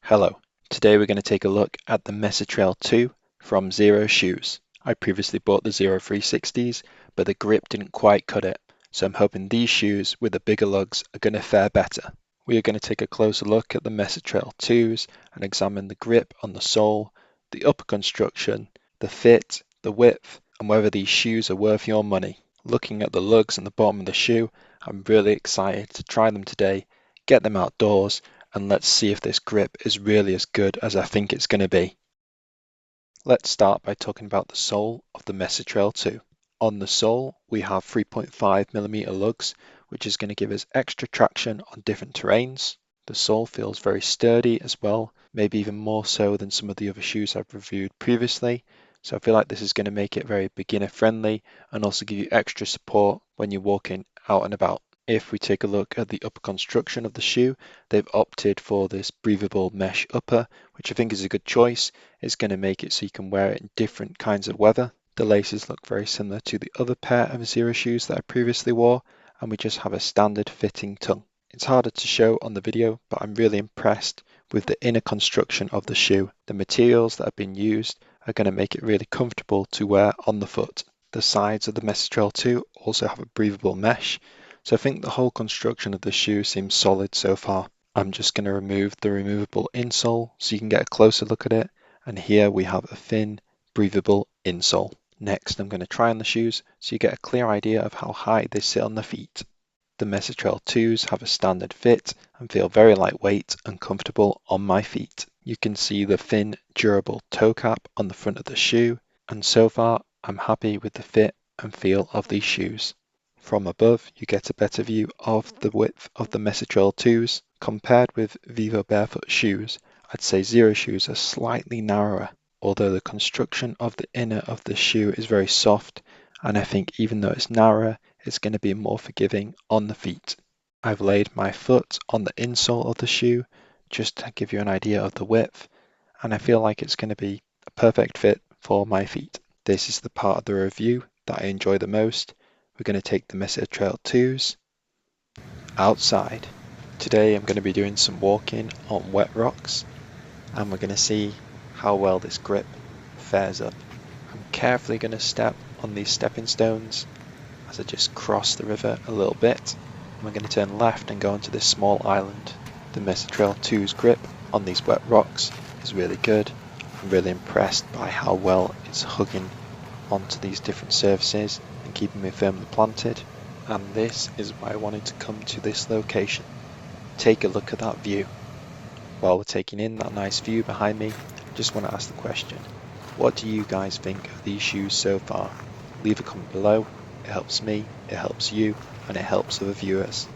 Hello, today we're going to take a look at the Mesa Trail 2 from Xero Shoes. I previously bought the Xero 360s, but the grip didn't quite cut it, so I'm hoping these shoes with the bigger lugs are going to fare better. We are going to take a closer look at the Mesa Trail 2s and examine the grip on the sole, the upper construction, the fit, the width, and whether these shoes are worth your money. Looking at the lugs and the bottom of the shoe, I'm really excited to try them today, get them outdoors, and let's see if this grip is really as good as I think it's going to be. Let's start by talking about the sole of the Mesa Trail 2. On the sole, we have 3.5mm lugs, which is going to give us extra traction on different terrains. The sole feels very sturdy as well, maybe even more so than some of the other shoes I've reviewed previously. So I feel like this is going to make it very beginner friendly and also give you extra support when you're walking out and about. If we take a look at the upper construction of the shoe, they've opted for this breathable mesh upper, which I think is a good choice. It's going to make it so you can wear it in different kinds of weather. The laces look very similar to the other pair of Xero shoes that I previously wore, and we just have a standard fitting tongue. It's harder to show on the video, but I'm really impressed with the inner construction of the shoe. The materials that have been used are going to make it really comfortable to wear on the foot. The sides of the Mesa Trail 2 also have a breathable mesh, so I think the whole construction of the shoe seems solid so far. I'm just going to remove the removable insole so you can get a closer look at it, and here we have a thin, breathable insole. Next, I'm going to try on the shoes so you get a clear idea of how high they sit on the feet. The Mesa Trail 2s have a standard fit and feel very lightweight and comfortable on my feet. You can see the thin, durable toe cap on the front of the shoe, and so far I'm happy with the fit and feel of these shoes. From above, you get a better view of the width of the Mesa Trail 2s. Compared with Vivo Barefoot shoes, I'd say Xero shoes are slightly narrower, although the construction of the inner of the shoe is very soft, and I think even though it's narrower, it's going to be more forgiving on the feet. I've laid my foot on the insole of the shoe just to give you an idea of the width, and I feel like it's going to be a perfect fit for my feet. This is the part of the review that I enjoy the most. We're going to take the Mesa Trail 2s outside. Today I'm going to be doing some walking on wet rocks, and we're going to see how well this grip fares up. I'm carefully going to step on these stepping stones as I just cross the river a little bit. We're going to turn left and go onto this small island. The Mesa Trail 2's grip on these wet rocks is really good. I'm really impressed by how well it's hugging onto these different surfaces and keeping me firmly planted. And this is why I wanted to come to this location. Take a look at that view. While we're taking in that nice view behind me, I just want to ask the question, what do you guys think of these shoes so far? Leave a comment below. It helps me, it helps you, and it helps other viewers.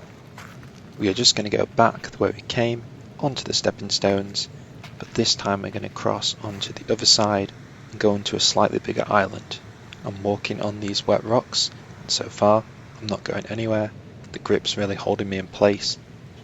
We are just going to go back the way we came, onto the stepping stones, but this time we're going to cross onto the other side and go into a slightly bigger island. I'm walking on these wet rocks, and so far I'm not going anywhere. The grip's really holding me in place,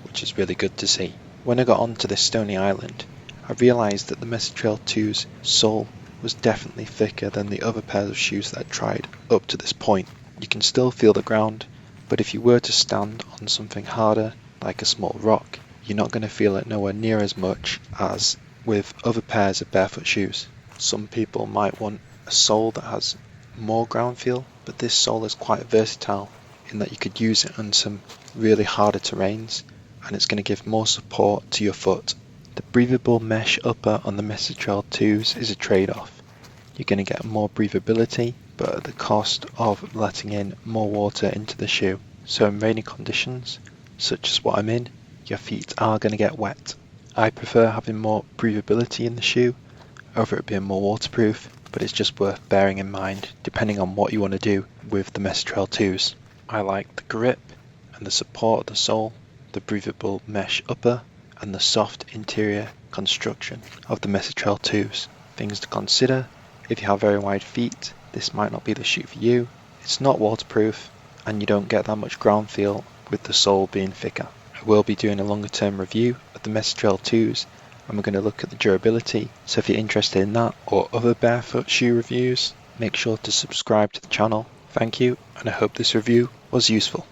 which is really good to see. When I got onto this stony island, I realised that the Mesa Trail 2's sole was definitely thicker than the other pairs of shoes that I'd tried up to this point. You can still feel the ground, but if you were to stand on something harder, like a small rock, you're not going to feel it nowhere near as much as with other pairs of barefoot shoes. Some people might want a sole that has more ground feel, but this sole is quite versatile in that you could use it on some really harder terrains, and it's going to give more support to your foot. The breathable mesh upper on the Mesa Trail 2s is a trade-off. You're going to get more breathability, but at the cost of letting in more water into the shoe. So in rainy conditions, such as what I'm in, your feet are going to get wet. I prefer having more breathability in the shoe over it being more waterproof, but it's just worth bearing in mind depending on what you want to do with the Mesa Trail 2s. I like the grip and the support of the sole, the breathable mesh upper, and the soft interior construction of the Mesa Trail 2s. Things to consider: if you have very wide feet, this might not be the shoe for you. It's not waterproof, and you don't get that much ground feel with the sole being thicker. I will be doing a longer term review of the Mesa Trail 2s, and we're going to look at the durability. So if you're interested in that or other barefoot shoe reviews, make sure to subscribe to the channel. Thank you, and I hope this review was useful.